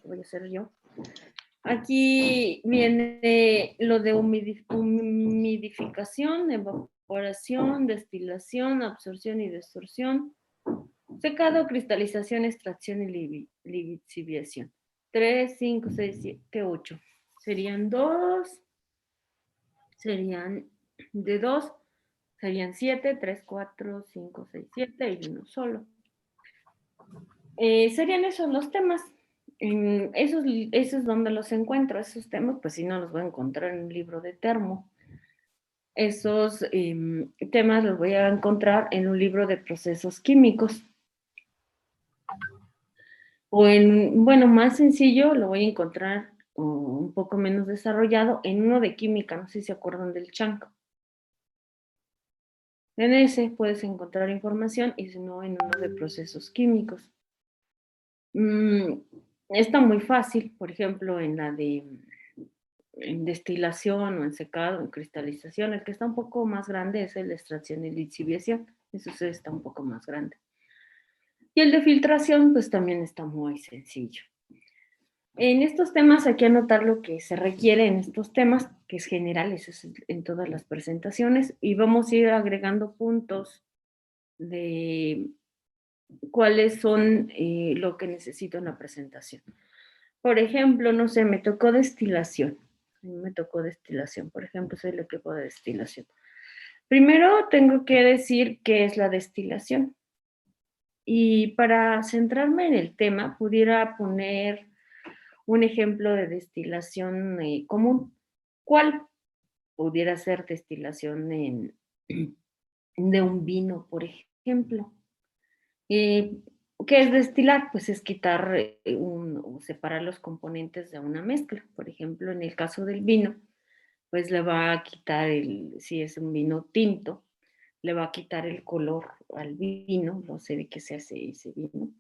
voy a hacer yo. Aquí viene lo de humidificación, evaporación, destilación, absorción y distorsión, secado, cristalización, extracción y lixiviación. 3, 5, 6, 7, 8. Serían 2, serían de 2, serían 7, 3, 4, 5, 6, 7 y uno solo. Serían esos los temas. Esos es donde los encuentro, esos temas, pues si no los voy a encontrar en un libro de termo. Esos temas los voy a encontrar en un libro de procesos químicos. O bueno, más sencillo, lo voy a encontrar un poco menos desarrollado en uno de química, no sé si se acuerdan del Chanco. En ese puedes encontrar información y si no, en uno de procesos químicos. Está muy fácil, por ejemplo, en la de en destilación o en secado, en cristalización. El que está un poco más grande es el de extracción y lixiviación. Eso sí está un poco más grande. Y el de filtración, pues también está muy sencillo. En estos temas hay que anotar lo que se requiere en estos temas, que es general, eso es en todas las presentaciones, y vamos a ir agregando puntos de cuáles son lo que necesito en la presentación. Por ejemplo, no sé, me tocó destilación. A mí me tocó destilación, por ejemplo, soy el equipo de destilación. Primero tengo que decir qué es la destilación. Y para centrarme en el tema, pudiera poner un ejemplo de destilación común. ¿Cuál? Pudiera ser destilación de un vino, por ejemplo. ¿Qué es destilar? Pues es quitar o separar los componentes de una mezcla. Por ejemplo, en el caso del vino, pues le va a quitar si es un vino tinto, le va a quitar el color al vino, no sé de qué se hace ese vino.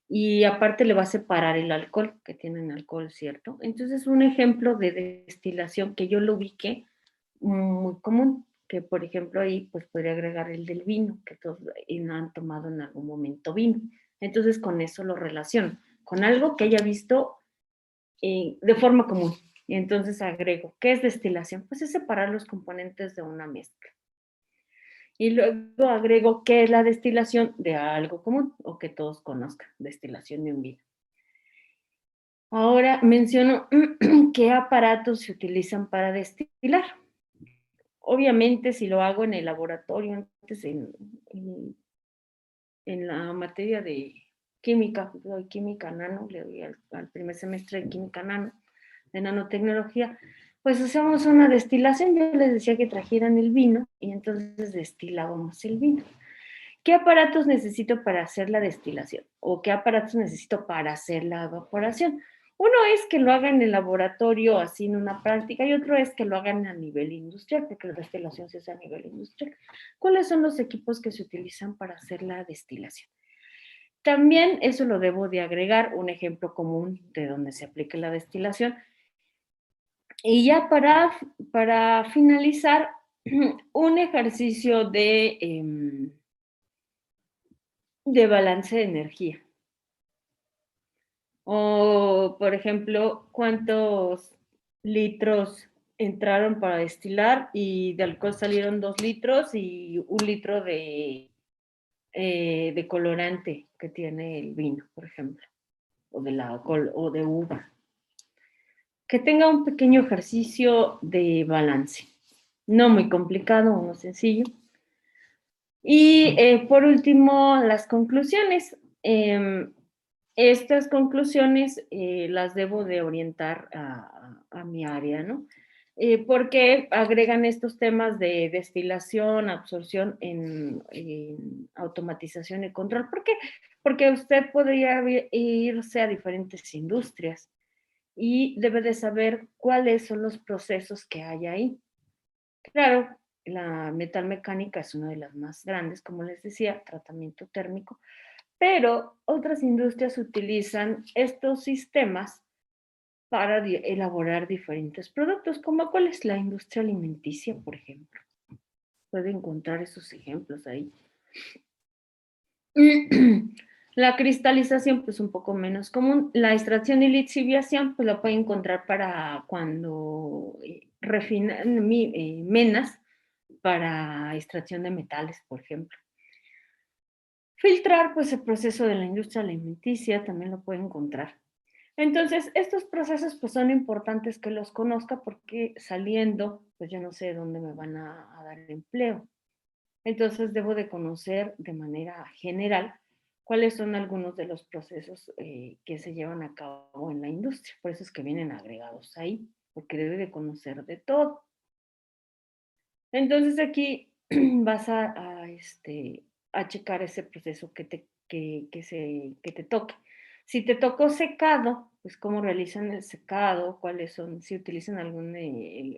Y aparte le va a separar el alcohol, que tienen alcohol, ¿cierto? Entonces, un ejemplo de destilación que yo lo ubiqué muy común, que por ejemplo ahí pues podría agregar el del vino, que todos han tomado en algún momento vino. Entonces con eso lo relaciono, con algo que haya visto de forma común. Y entonces agrego, ¿qué es destilación? Pues es separar los componentes de una mezcla. Y luego agrego, ¿qué es la destilación de algo común o que todos conozcan? Destilación de un vino. Ahora menciono qué aparatos se utilizan para destilar. Obviamente, si lo hago en el laboratorio, antes en la materia de química, doy química nano, le doy al primer semestre de química nano, de nanotecnología, pues hacemos una destilación. Yo les decía que trajeran el vino y entonces destilábamos el vino. ¿Qué aparatos necesito para hacer la destilación? ¿O qué aparatos necesito para hacer la evaporación? Uno es que lo hagan en el laboratorio, así en una práctica, y otro es que lo hagan a nivel industrial, porque la destilación se hace a nivel industrial. ¿Cuáles son los equipos que se utilizan para hacer la destilación? También eso lo debo de agregar, un ejemplo común de donde se aplique la destilación. Y ya para finalizar, un ejercicio de balance de energía. O, por ejemplo, cuántos litros entraron para destilar y de alcohol salieron 2 litros y 1 litro de colorante que tiene el vino, por ejemplo, o de la o de uva. Que tenga un pequeño ejercicio de balance. No muy complicado, uno sencillo. Y por último, las conclusiones. Estas conclusiones las debo de orientar a mi área, ¿no? Porque agregan estos temas de destilación, absorción en automatización y control. ¿Por qué? Porque usted podría irse a diferentes industrias y debe de saber cuáles son los procesos que hay ahí. Claro, la metalmecánica es una de las más grandes, como les decía, tratamiento térmico, pero otras industrias utilizan estos sistemas para elaborar diferentes productos, como cuál es la industria alimenticia, por ejemplo. Puede encontrar esos ejemplos ahí. La cristalización, pues un poco menos común. La extracción y lixiviación, pues la pueden encontrar para cuando refinan menas para extracción de metales, por ejemplo. Filtrar, pues el proceso de la industria alimenticia también lo puede encontrar. Entonces, estos procesos pues son importantes que los conozca porque saliendo, pues yo no sé dónde me van a dar empleo. Entonces, debo de conocer de manera general cuáles son algunos de los procesos que se llevan a cabo en la industria. Por eso es que vienen agregados ahí, porque debe de conocer de todo. Entonces, aquí vas a checar ese proceso que te toque. Si te tocó secado, pues cómo realizan el secado, cuáles son, si utilizan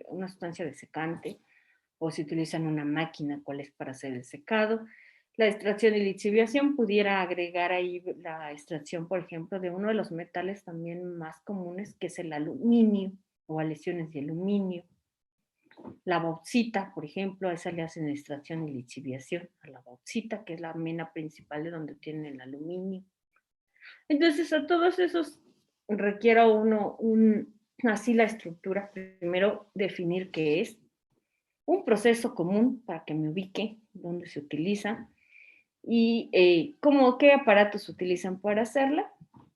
una sustancia de secante o si utilizan una máquina, cuál es para hacer el secado. La extracción y lixiviación pudiera agregar ahí la extracción, por ejemplo, de uno de los metales también más comunes, que es el aluminio o aleaciones de aluminio. La bauxita, por ejemplo, a esa le hacen extracción y lixiviación a la bauxita, que es la mena principal de donde tienen el aluminio. Entonces, a todos esos requiere uno así la estructura. Primero, definir qué es, un proceso común para que me ubique, dónde se utiliza y qué aparatos se utilizan para hacerla,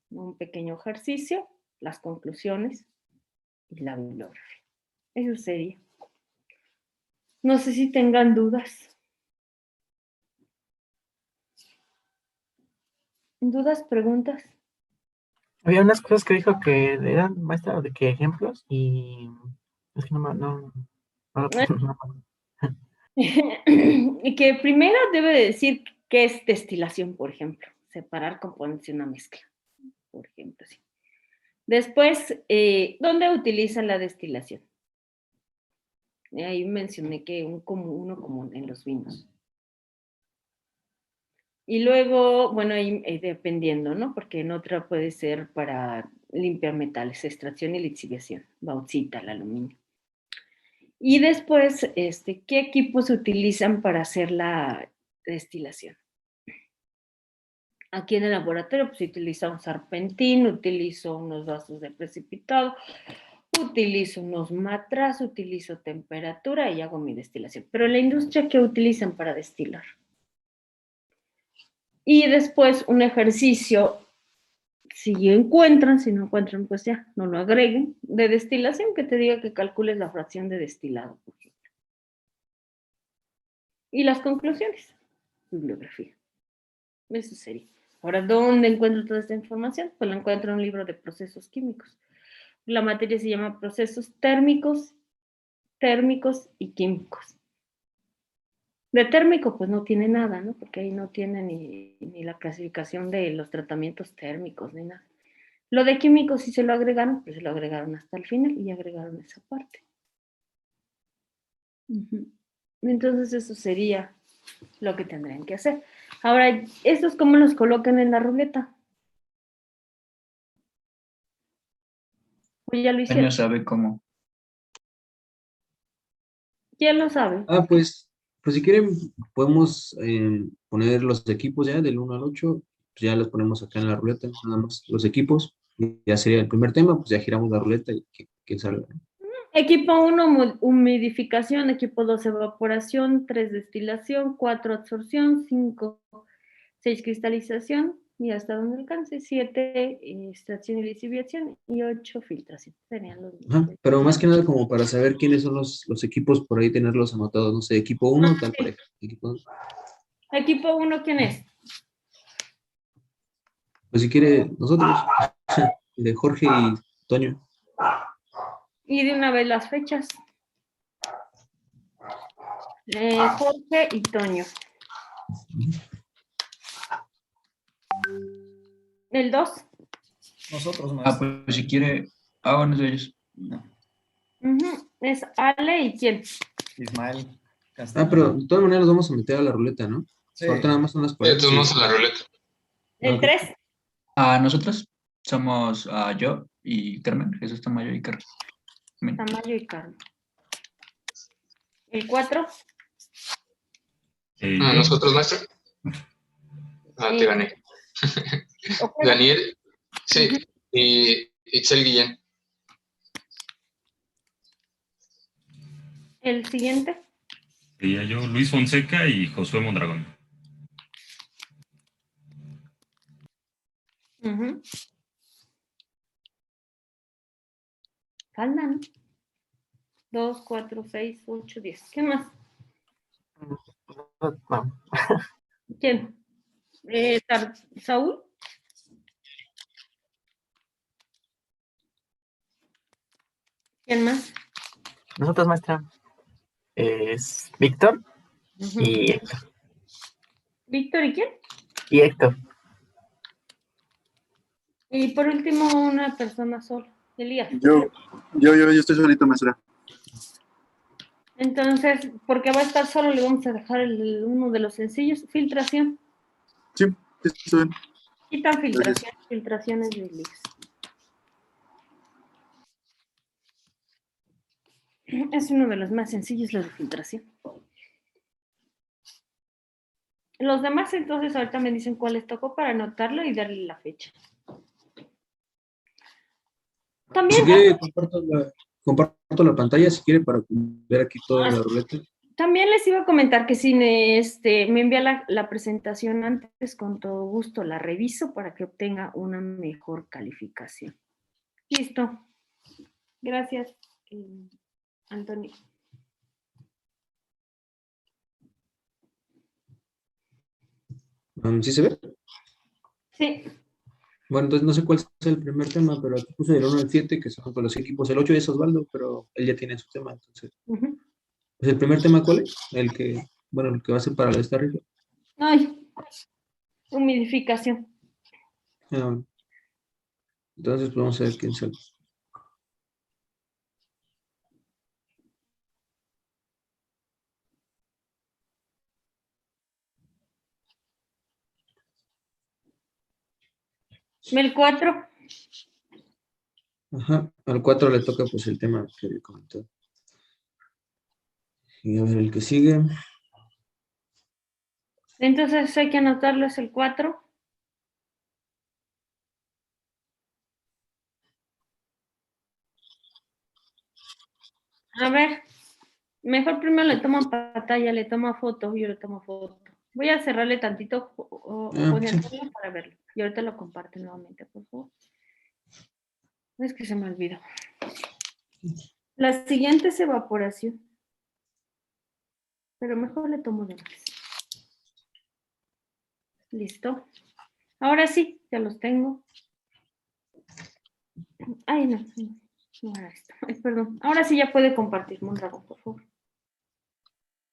un pequeño ejercicio, las conclusiones y la bibliografía. Eso sería. No sé si tengan dudas. ¿Dudas, preguntas? Había unas cosas que dijo que eran maestra de qué ejemplos y es que no. Y que primero debe de decir qué es destilación, por ejemplo, separar componentes de una mezcla, por ejemplo. Sí. Después, ¿dónde utilizan la destilación? Ahí mencioné que uno común en los vinos. Y luego, bueno, ahí dependiendo, ¿no? Porque en otra puede ser para limpiar metales, extracción y lixiviación, bauxita, el aluminio. Y después, ¿qué equipos se utilizan para hacer la destilación? Aquí en el laboratorio, pues utilizo un serpentín, utilizo unos vasos de precipitado, utilizo unos matraz, utilizo temperatura y hago mi destilación. Pero en la industria, ¿qué utilizan para destilar? Y después un ejercicio, si encuentran, si no encuentran, pues ya, no lo agreguen, de destilación que te diga que calcules la fracción de destilado, por ejemplo. Y las conclusiones, bibliografía. Eso sería. Ahora, ¿dónde encuentro toda esta información? Pues la encuentro en un libro de procesos químicos. La materia se llama procesos térmicos y químicos. De térmico, pues no tiene nada, ¿no? Porque ahí no tiene ni la clasificación de los tratamientos térmicos, ni nada. Lo de químicos, si se lo agregaron, pues se lo agregaron hasta el final y agregaron esa parte. Entonces, eso sería lo que tendrían que hacer. Ahora, ¿estos cómo los colocan en la ruleta? Pues ya lo hicieron. ¿Quién sabe cómo? ¿Quién lo sabe? Pues si quieren, podemos poner los equipos ya del 1 al 8, pues ya los ponemos acá en la ruleta, nada más los equipos, y ya sería el primer tema, pues ya giramos la ruleta y que salga. Equipo 1, humidificación. Equipo 2, evaporación. 3, destilación. 4, absorción. 5, 6, cristalización. Y hasta donde alcance. 7, extracción y lixiviación. Y 8, filtración. Serían los Ajá, pero más que nada como para saber quiénes son los equipos, por ahí tenerlos anotados, no sé, equipo 1, tal pareja. Equipo 1, ¿quién es? Pues si quiere, nosotros, de Jorge y Toño. Y de una vez las fechas. Jorge y Toño. ¿El 2? Nosotros más. Ah, pues si quiere, háganos de ellos. No. Es Ale y ¿quién? Ismael Ah, Castaño. pero de todas maneras vamos a meter a la ruleta, ¿no? Sí. Ahorita nada más son las Sí, parejas. todos vamos a la ruleta. ¿El Ok. 3? Nosotros somos yo y Carmen, Jesús Tamayo y Carmen. Tamayo y Carmen. ¿El 4? ¿Nosotros, maestro? Te gané. Ok. Daniel, sí, y Itzel Guillén. El siguiente. Sería yo, Luis Fonseca y Josué Mondragón. Ujú. Falta, ¿no? 2, 4, 6, 8, 10. ¿Qué más? No. ¿Quién? ¿Saúl? ¿Quién más? Nosotros, maestra, es Víctor Ujú. y Héctor. ¿Víctor y quién? Y Héctor. Y por último, una persona sola, Elías. Yo estoy solito, maestra. Entonces, porque va a estar solo, le vamos a dejar uno de los sencillos, filtración. Sí, estoy bien. Quitan filtración, filtraciones de Elías. Es uno de los más sencillos, lo de filtración. Los demás, entonces, ahorita me dicen cuál les tocó para anotarlo y darle la fecha. También, Si quiere, comparto la pantalla, si quiere, para ver aquí toda la ruleta. también les iba a comentar que si me envía la presentación antes, con todo gusto la reviso para que obtenga una mejor calificación. Listo. Gracias, Antonio. ¿Sí se ve? Sí. Bueno, entonces no sé cuál es el primer tema, pero aquí puse del 1 al 7, que son con los equipos. El 8 es Osvaldo, pero él ya tiene su tema, entonces. Uh-huh. Pues el primer tema, ¿cuál es? El que va a ser para esta rifa. Ay, humidificación. Entonces, pues vamos a ver quién sale. El 4. Ajá, al 4 le toca pues el tema que había comentado. Y a ver el que sigue. Entonces hay que anotarlo, es el 4. A ver, mejor primero le tomo pantalla, le tomo foto, yo le tomo foto. Voy a cerrarle tantito Sí. para verlo. Y ahorita lo comparto nuevamente, por favor. Es que se me olvidó. La siguiente es evaporación. Pero mejor le tomo de más. Listo. Ahora sí, ya los tengo. Ay, no era esto. Ay, perdón. Ahora sí ya puede compartir, Mondragón, por favor.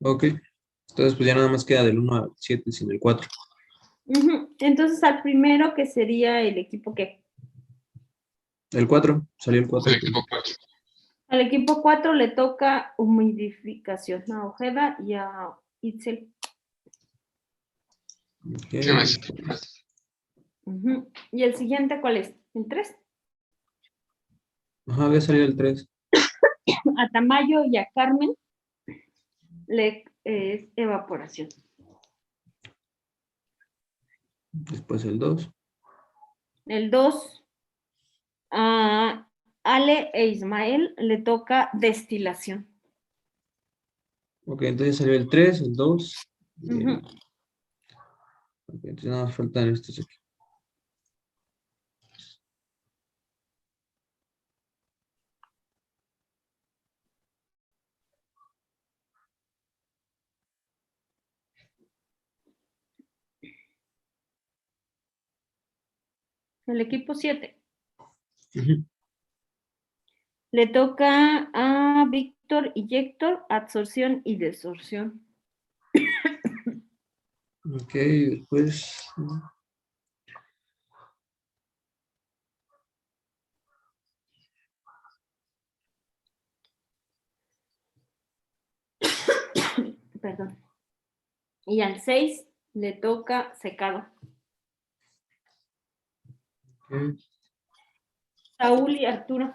Ok. Entonces, pues ya nada más queda del 1 al 7 sin el 4. Uh-huh. Entonces, al primero que sería el equipo ¿qué? El 4, salió el 4. El equipo 4. Al equipo 4 le toca humidificación a Ojeda y a Itzel. Okay. Sí, más. Uh-huh. ¿Y el siguiente cuál es? ¿El 3? Ajá, había salido el 3. A Tamayo y a Carmen le es evaporación. Después el 2. El 2 a Ale e Ismael le toca destilación. Ok, entonces salió el 3, el 2. Uh-huh. Ok, entonces nada más faltan estos aquí. El equipo 7 Uh-huh. le toca a Víctor y Héctor absorción y desorción. Ok, después. Perdón. Y al 6 le toca secado. Okay. Saúl y Arturo.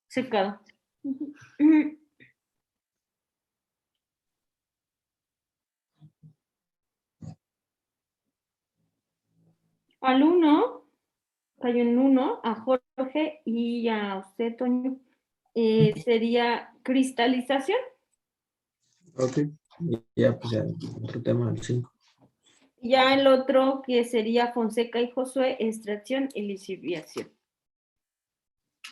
Secado. Uh-huh. Al 1, cayó en 1, a Jorge y a usted, Toño, sería cristalización. Ok. Y ya, pues ya, otro tema, el 5. Ya el otro, que sería Fonseca y Josué, extracción y lisiviación.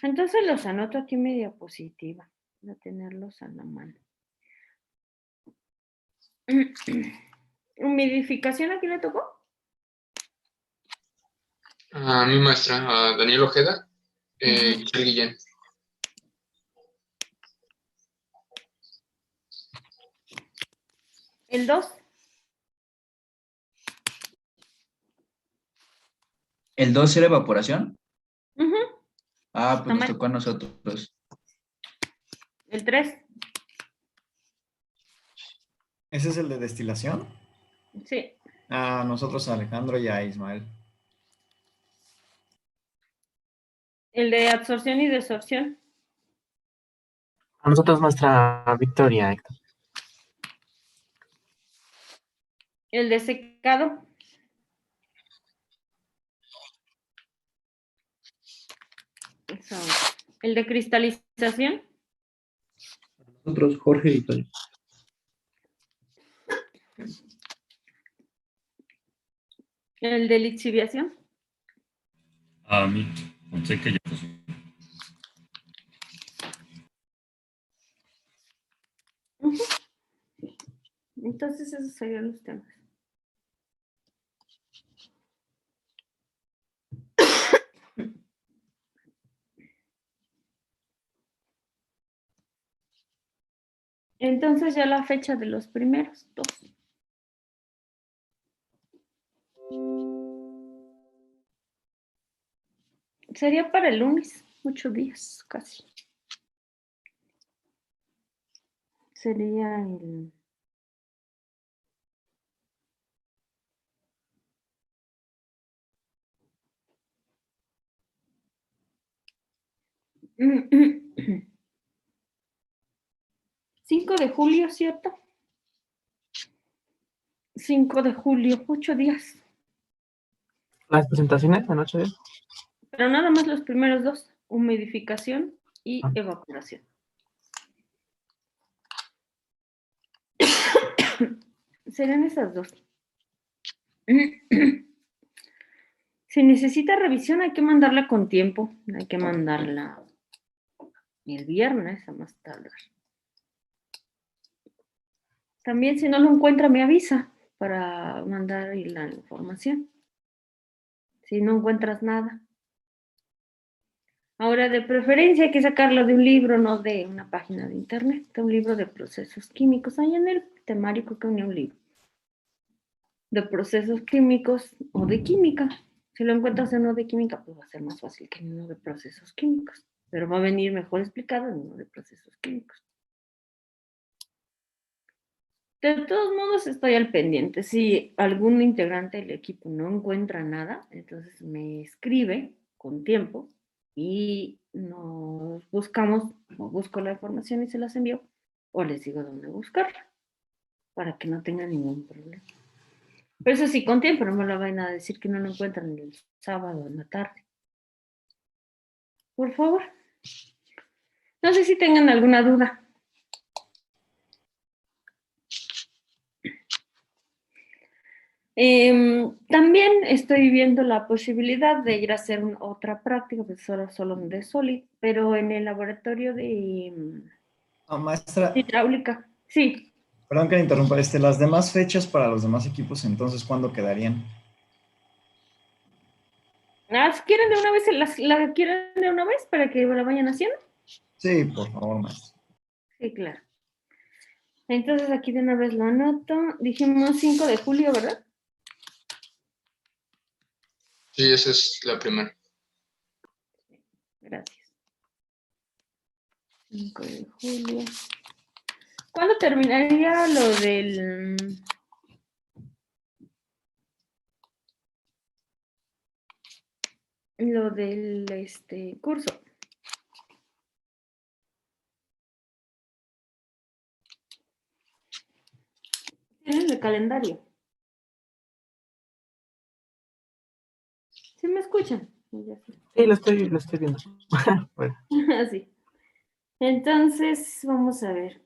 Entonces los anoto aquí en mi diapositiva, para tenerlos a la mano. ¿Humidificación a quién le tocó? A mi maestra, a Daniel Ojeda, Itzel Guillén. El 2. ¿El 2 era evaporación? Ujú. Ah, pues nos Amar. tocó a nosotros. El 3. ¿Ese es el de destilación? Sí. A nosotros, a Alejandro y a Ismael. El de absorción y desorción. A nosotros nuestra Victoria, Héctor. El de secado. Eso. El de cristalización. Nosotros, Jorge y Toño. El de lixiviación. A mí, Fonseca y a Josué. Ujú. Entonces esos serían los temas. Entonces ya la fecha de los primeros 2. Sería para el lunes, 8 días casi. Sería el... ¿5 de julio, cierto? 5 de julio, 8 días. Las presentaciones de noche de... Pero nada más los primeros 2, humidificación y Ah. evaporación. Serán esas 2. Si necesita revisión, hay que mandarla con tiempo. Hay que mandarla el viernes a más tardar. También, si no lo encuentra, me avisa para mandar la información. Si no encuentras nada. Ahora, de preferencia hay que sacarlo de un libro, no de una página de internet, de un libro de procesos químicos. Ahí en el temario creo que venía un libro de procesos químicos o de química. Si lo encuentras en uno de química, pues va a ser más fácil que en uno de procesos químicos, pero va a venir mejor explicado en uno de procesos químicos. De todos modos, estoy al pendiente. Si algún integrante del equipo no encuentra nada, entonces me escribe con tiempo y nos buscamos, o busco la información y se las envío, o les digo dónde buscarla, para que no tengan ningún problema. Pero eso sí, con tiempo, no me lo vayan a decir que no lo encuentran el sábado en la tarde. Por favor. No sé si tengan alguna duda. También estoy viendo la posibilidad de ir a hacer otra práctica, pues solo de Solid, pero en el laboratorio de Maestra, hidráulica. Sí. perdón que le interrumpa. Las demás fechas para los demás equipos, entonces, ¿cuándo quedarían? Si quieren de una vez, ¿la quieren de una vez para que la vayan haciendo? Sí, por favor, maestra. Sí, claro. Entonces aquí de una vez lo anoto. Dijimos 5 de julio, ¿verdad? Sí, esa es la primera. Gracias. 5 de julio. ¿Cuándo terminaría lo del curso? Tienen el calendario. ¿Sí me escuchan? Ya sé. Sí, lo estoy viendo. Bueno, Así. Entonces, vamos a ver.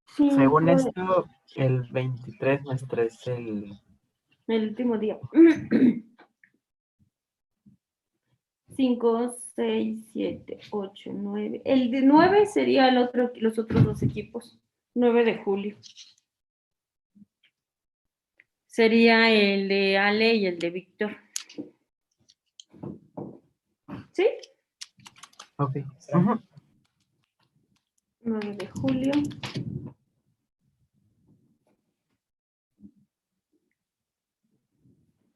según 5, esto, el 23 maestra es el... el último día. 5, 6, 7, 8, 9. El de 9 sería los otros dos equipos. 9 de julio. Sería el de Ale y el de Víctor. ¿Sí? Ok. Ujú. 9 de julio.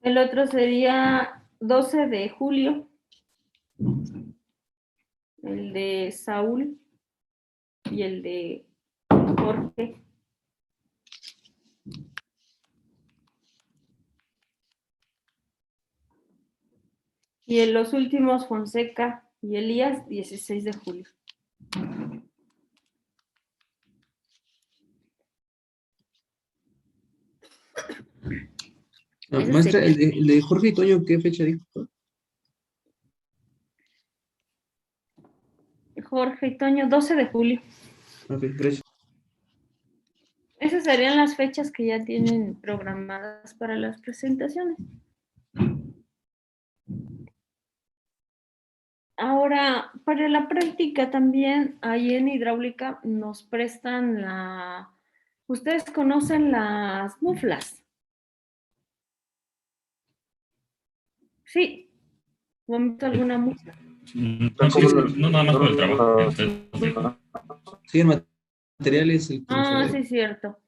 El otro sería 12 de julio. El de Saúl y el de Jorge. Y en los últimos, Fonseca y Elías, 16 de julio. Ese Maestra, sería. el de Jorge y Toño, ¿qué fecha dijo? Jorge y Toño, 12 de julio. Ok, gracias. Esas serían las fechas que ya tienen programadas para las presentaciones. Ahora, para la práctica también, ahí en hidráulica nos prestan ¿Ustedes conocen las muflas? Sí. ¿O han visto alguna mufla? No, sí, no nada más por el trabajo que usted nos dijo. Sí, el material es el que nos Ah, ayuda. sí, cierto.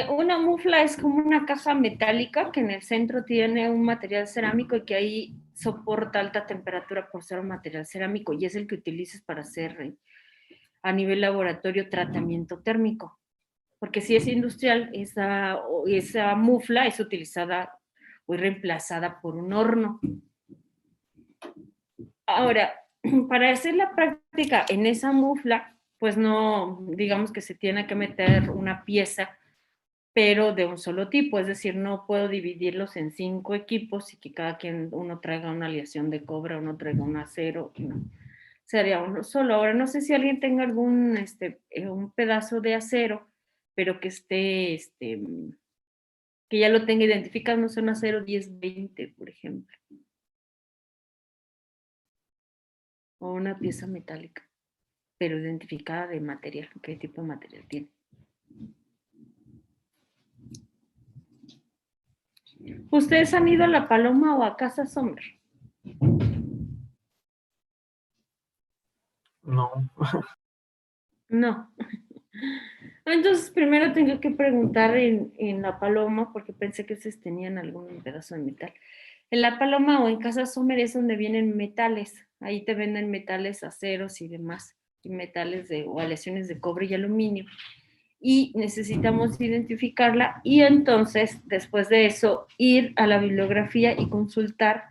Una mufla es como una caja metálica que en el centro tiene un material cerámico y que ahí soporta alta temperatura por ser un material cerámico y es el que utilizas para hacer a nivel laboratorio tratamiento térmico. Porque si es industrial, esa mufla es utilizada o es reemplazada por un horno. Ahora, para hacer la práctica en esa mufla, pues no, digamos que se tiene que meter una pieza pero de un solo tipo, es decir, no puedo dividirlos en 5 equipos y que cada quien, uno traiga una aleación de cobre, uno traiga un acero, no, sería uno solo. Ahora, no sé si alguien tenga algún, un pedazo de acero, pero que esté, que ya lo tenga identificado, no sé, un acero 10-20, por ejemplo, o una pieza metálica, pero identificada de material, qué tipo de material tiene. ¿Ustedes han ido a La Paloma o a Casa Sommer? No. No. Entonces, primero tengo que preguntar en La Paloma, porque pensé que ustedes tenían algún pedazo de metal. En La Paloma o en Casa Sommer es donde vienen metales. Ahí te venden metales, aceros y demás, y metales o aleaciones de cobre y aluminio. Y necesitamos identificarla y entonces, después de eso, ir a la bibliografía y consultar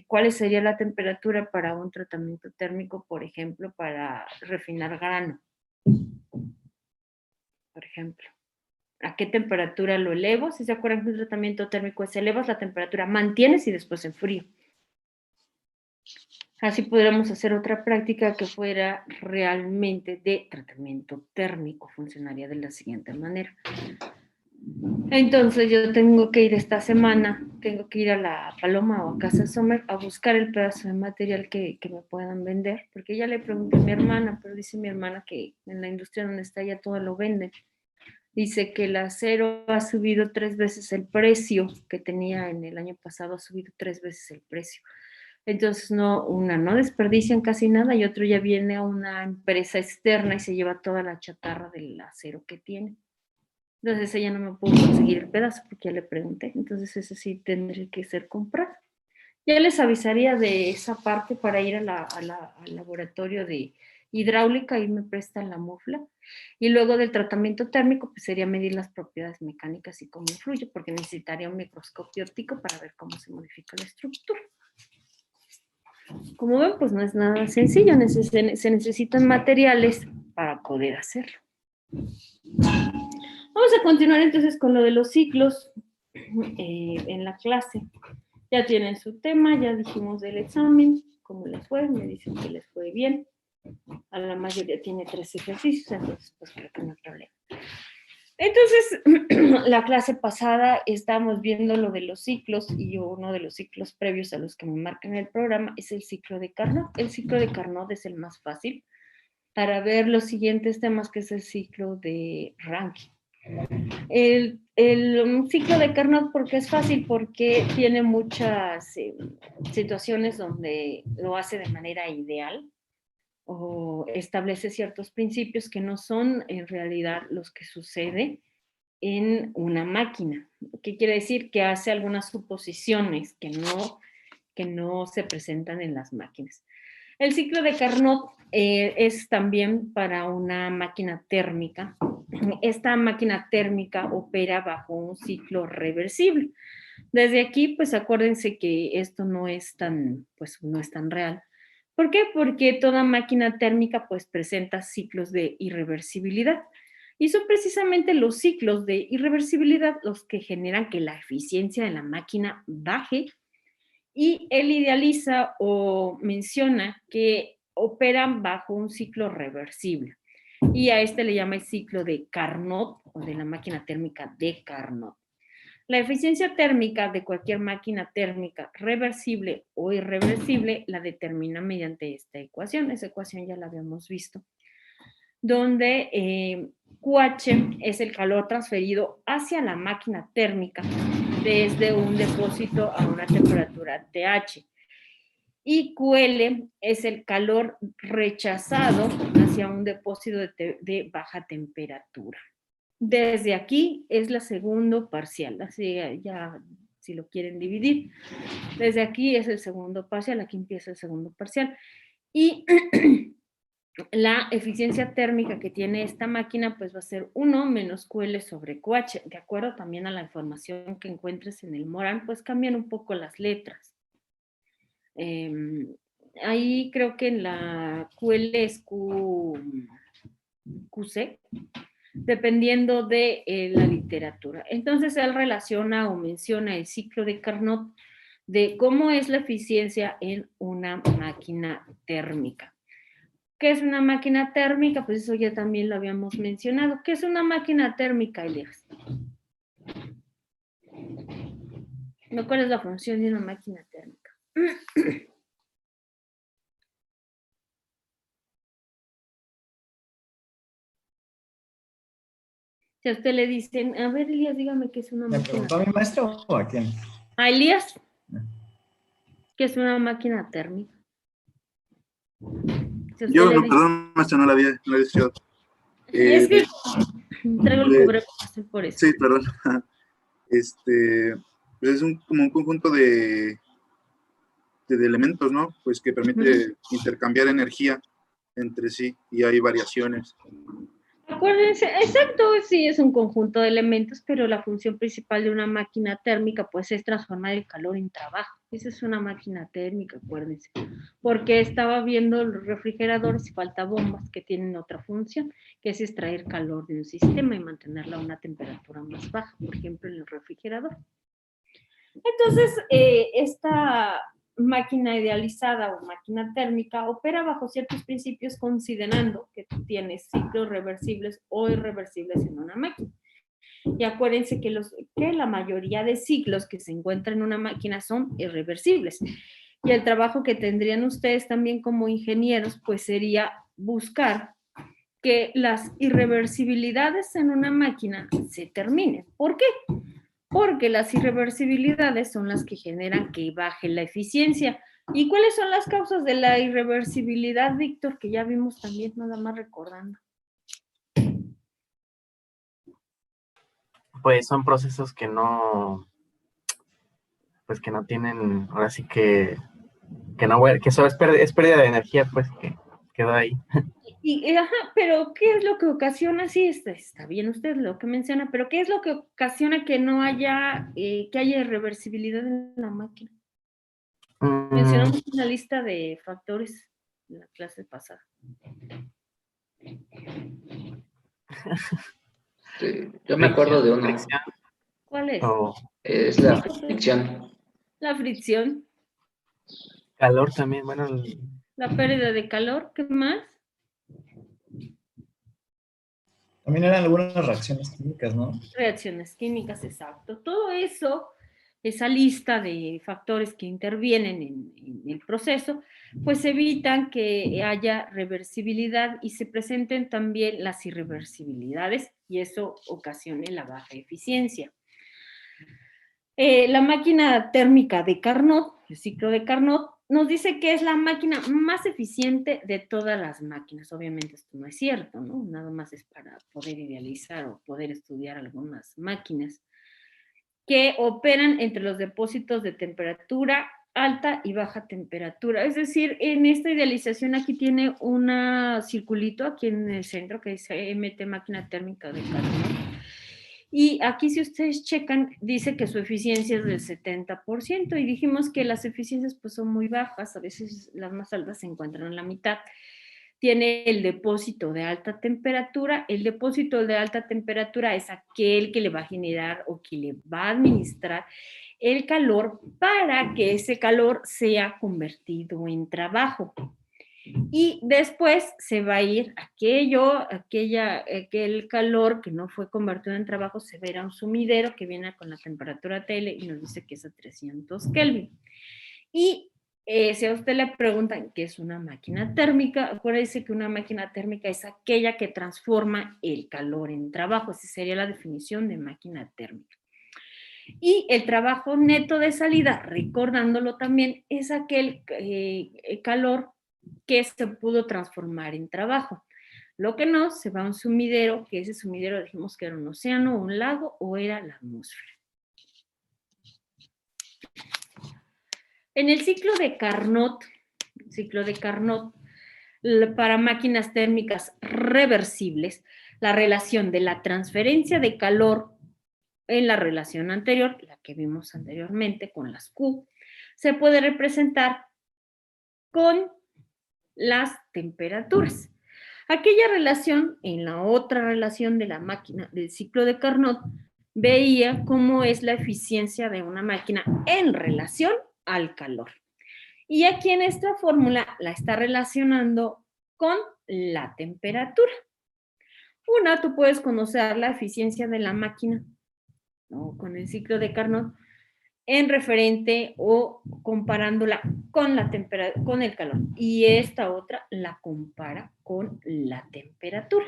cuál sería la temperatura para un tratamiento térmico, por ejemplo, para refinar grano, por ejemplo. ¿A qué temperatura lo elevo? Si se acuerdan que un tratamiento térmico es elevas la temperatura, mantienes y después enfrío. Así podríamos hacer otra práctica que fuera realmente de tratamiento térmico. Funcionaría de la siguiente manera. Entonces yo tengo que ir esta semana, tengo que ir a La Paloma o a Casa Sommer a buscar el pedazo de material que me puedan vender, porque ya le pregunté a mi hermana, pero dice mi hermana que en la industria donde está ya todo lo venden. Dice que el acero ha subido 3 veces el precio que tenía en el año pasado, ha subido 3 veces el precio. Entonces, no desperdician casi nada y otro ya viene a una empresa externa y se lleva toda la chatarra del acero que tiene. Entonces ella no me pudo conseguir el pedazo porque ya le pregunté. Entonces ese sí tendría que ser comprado. Ya les avisaría de esa parte para ir al laboratorio de hidráulica y me prestan la mufla. Y luego del tratamiento térmico, pues sería medir las propiedades mecánicas y cómo influye, porque necesitaría un microscopio óptico para ver cómo se modifica la estructura. Como ven, pues no es nada sencillo, se necesitan materiales para poder hacerlo. Vamos Vamos a continuar entonces con lo de los ciclos en la clase. Ya tienen su tema, ya dijimos del examen, cómo les fue, me dicen que les fue bien. A la mayoría tiene 3 ejercicios, entonces pues creo que no hay problema. Entonces, la clase pasada estábamos viendo lo de los ciclos y uno de los ciclos previos a los que me marcan el programa es el ciclo de Carnot. El ciclo de Carnot es el más fácil para ver los siguientes temas, que es el ciclo de Rankine. El ciclo de Carnot, porque es fácil, porque tiene muchas situaciones donde lo hace de manera ideal o establece ciertos principios que no son en realidad los que sucede en una máquina. ¿Qué quiere decir? Que hace algunas suposiciones que no se presentan en las máquinas. El ciclo de Carnot es también para una máquina térmica. Esta máquina térmica opera bajo un ciclo reversible. Desde aquí, pues acuérdense que esto no es tan real. ¿Por qué? Porque toda máquina térmica pues presenta ciclos de irreversibilidad. Y son precisamente los ciclos de irreversibilidad los que generan que la eficiencia de la máquina baje, y él idealiza o menciona que operan bajo un ciclo reversible. Y a este le llama el ciclo de Carnot o de la máquina térmica de Carnot. La eficiencia térmica de cualquier máquina térmica reversible o irreversible la determina mediante esta ecuación. Esa ecuación ya la habíamos visto, donde QH es el calor transferido hacia la máquina térmica desde un depósito a una temperatura TH. Y QL es el calor rechazado hacia un depósito de baja temperatura. Desde aquí es la segundo parcial, así ya si lo quieren dividir. Desde aquí es el segundo parcial, aquí empieza el segundo parcial. Y la eficiencia térmica que tiene esta máquina pues va a ser 1 menos QL sobre QH. De acuerdo también a la información que encuentres en el Moran, pues cambian un poco las letras. Ahí creo que en la QL es QC, dependiendo de la literatura. Entonces él relaciona o menciona el ciclo de Carnot de cómo es la eficiencia en una máquina térmica. ¿Qué es una máquina térmica? Pues eso ya también lo habíamos mencionado. ¿Qué es una máquina térmica, Elias? ¿Cuál es la función de una máquina térmica? Si a usted le dicen, a ver, Elías, dígame qué es una ¿Me máquina preguntó a mi maestro o a quién? ¿A Elías? ¿Qué es una máquina térmica? Si a usted Yo, le dice, perdón, maestro, no la había escuchado. es que traigo el cubrebocas por eso. Sí, perdón. Pues es como un conjunto de elementos, ¿no? Pues que permite intercambiar energía entre sí y hay variaciones. Acuérdense, exacto, sí, es un conjunto de elementos, pero la función principal de una máquina térmica, pues, es transformar el calor en trabajo. Esa es una máquina térmica, acuérdense. Porque estaba viendo los refrigeradores y falta bombas que tienen otra función, que es extraer calor de un sistema y mantenerla a una temperatura más baja, por ejemplo, en el refrigerador. Entonces, esta máquina idealizada o máquina térmica opera bajo ciertos principios, considerando que tú tienes ciclos reversibles o irreversibles en una máquina. Y acuérdense que la mayoría de ciclos que se encuentran en una máquina son irreversibles. Y el trabajo que tendrían ustedes también como ingenieros, pues sería buscar que las irreversibilidades en una máquina se terminen. ¿Por qué? Porque las irreversibilidades son las que generan que baje la eficiencia. ¿Y cuáles son las causas de la irreversibilidad, Víctor? Que ya vimos también, nada más recordando. Pues son procesos que no tienen, ahora sí que solo es pérdida de energía, pues, que quedó ahí. Pero ¿qué es lo que ocasiona? Sí, está bien usted lo que menciona, pero ¿qué es lo que ocasiona que no haya, que haya irreversibilidad en la máquina? Mencionamos una lista de factores en la clase pasada. Yo me acuerdo de uno. Fricción, ¿Cuál es? o Es la fricción. La fricción, calor también, bueno, la pérdida de calor, ¿qué más? También eran algunas reacciones químicas, ¿no? Reacciones químicas, exacto. Todo eso, esa lista de factores que intervienen en el proceso, pues evitan que haya reversibilidad y se presenten también las irreversibilidades y eso ocasione la baja eficiencia. La máquina térmica de Carnot, el ciclo de Carnot, nos dice que es la máquina más eficiente de todas las máquinas. Obviamente esto no es cierto, ¿no? Nada más es para poder idealizar o poder estudiar algunas máquinas que operan entre los depósitos de temperatura alta y baja temperatura. Es decir, en esta idealización aquí tiene un circulito aquí en el centro que dice MT máquina térmica de Carnot. Y aquí si ustedes checan, dice que su eficiencia es del 70% y dijimos que las eficiencias pues son muy bajas, a veces las más altas se encuentran en la mitad. Tiene el depósito de alta temperatura. El depósito de alta temperatura es aquel que le va a generar o que le va a administrar el calor para que ese calor sea convertido en trabajo. Y después se va a ir aquel calor que no fue convertido en trabajo, se va a ir a un sumidero que viene con la temperatura TL y nos dice que es a 300 Kelvin. Y si a usted le preguntan qué es una máquina térmica, acuérdese que una máquina térmica es aquella que transforma el calor en trabajo. Esa sería la definición de máquina térmica. Y el trabajo neto de salida, recordándolo también, es aquel calor que se pudo transformar en trabajo. Lo que no, se va a un sumidero, que ese sumidero dijimos que era un océano, un lago o era la atmósfera. En el ciclo de Carnot, para máquinas térmicas reversibles, la relación de la transferencia de calor en la relación anterior, la que vimos anteriormente con las Q, se puede representar con las temperaturas. Aquella relación, en la otra relación de la máquina del ciclo de Carnot, veía cómo es la eficiencia de una máquina en relación al calor. Y aquí en esta fórmula la está relacionando con la temperatura. Tú puedes conocer la eficiencia de la máquina, ¿no?, con el ciclo de Carnot en referente o comparándola con la temperatura, con el calor. Y esta otra la compara con la temperatura.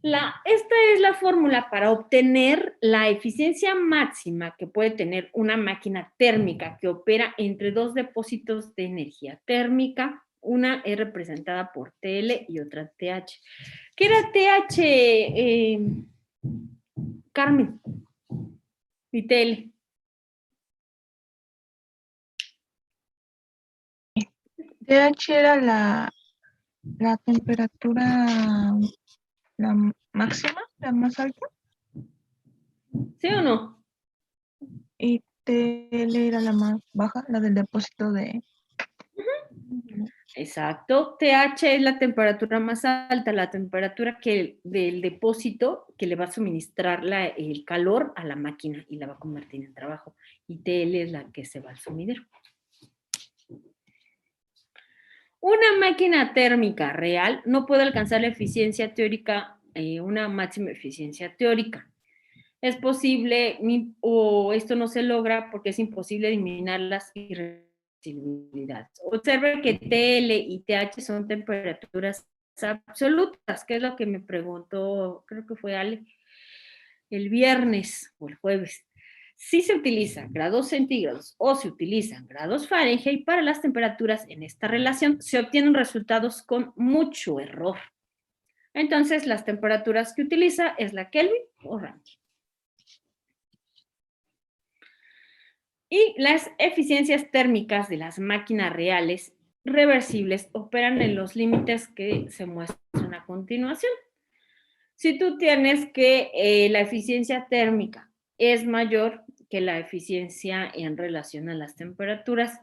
Esta es la fórmula para obtener la eficiencia máxima que puede tener una máquina térmica que opera entre dos depósitos de energía térmica. Una es representada por TL y otra TH. ¿Qué era TH, Carmen? Y TL. TH era la temperatura, la máxima, la más alta, ¿Sí o no? y TL era la más baja, la del depósito de... Exacto. TH es la temperatura más alta, la temperatura del depósito que le va a suministrar el calor a la máquina y la va a convertir en trabajo. Y TL es la que se va al sumidero. Una máquina térmica real no puede alcanzar la eficiencia teórica, una máxima eficiencia teórica. Es posible, o esto no se logra porque es imposible eliminar las irreversibilidades. Observe que TL y TH son temperaturas absolutas, que es lo que me preguntó, creo que fue Ale, el viernes o el jueves. Si se utilizan grados centígrados o se utilizan grados Fahrenheit para las temperaturas en esta relación, se obtienen resultados con mucho error. Entonces, las temperaturas que utiliza es la Kelvin o Rankine. Y las eficiencias térmicas de las máquinas reales reversibles operan en los límites que se muestran a continuación. Si tú tienes que la eficiencia térmica es mayor que la eficiencia en relación a las temperaturas,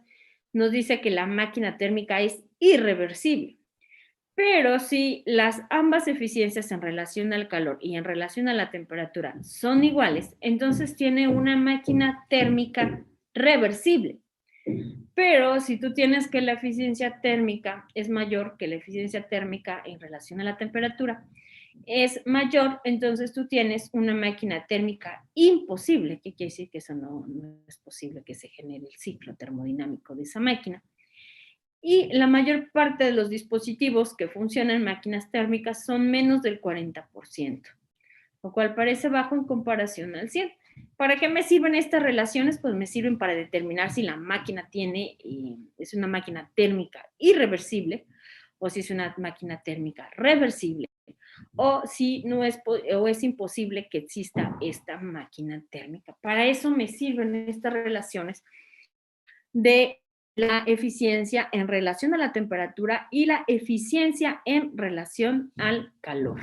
nos dice que la máquina térmica es irreversible. Pero si las ambas eficiencias en relación al calor y en relación a la temperatura son iguales, entonces tiene una máquina térmica reversible. Pero si tú tienes que la eficiencia térmica es mayor que la eficiencia térmica en relación a la temperatura, es mayor, entonces tú tienes una máquina térmica imposible, que quiere decir que eso no es posible que se genere el ciclo termodinámico de esa máquina. Y la mayor parte de los dispositivos que funcionan en máquinas térmicas son menos del 40%, lo cual parece bajo en comparación al 100%. ¿Para qué me sirven estas relaciones? Pues me sirven para determinar si la máquina es una máquina térmica irreversible o si es una máquina térmica reversible o si no es, o es imposible que exista esta máquina térmica. Para eso me sirven estas relaciones de la eficiencia en relación a la temperatura y la eficiencia en relación al calor.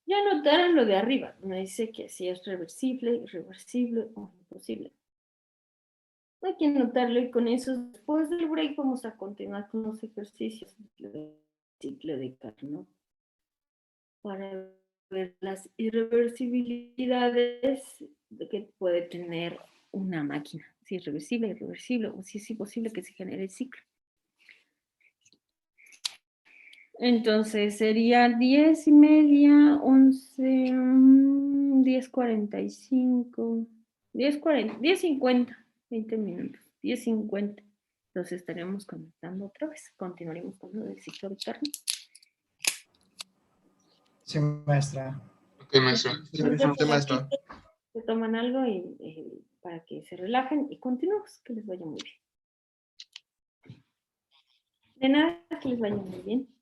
Ya notaron lo de arriba, me dice que si es reversible, irreversible o imposible. Hay que notarlo y con eso después del break vamos a continuar con los ejercicios del ciclo de Carnot para ver las irreversibilidades que puede tener una máquina, si es reversible, irreversible o si es imposible que se genere el ciclo. Entonces sería 10:30, 11, 10:45, 10:50, 20 minutos, 10:50. Los estaremos conectando otra vez. Continuaremos con lo del ciclo de Carnot. Sí, maestra. Ok, maestro. Sí, maestro. Se toman algo y para que se relajen y continuamos. Que les vaya muy bien. De nada, que les vaya muy bien.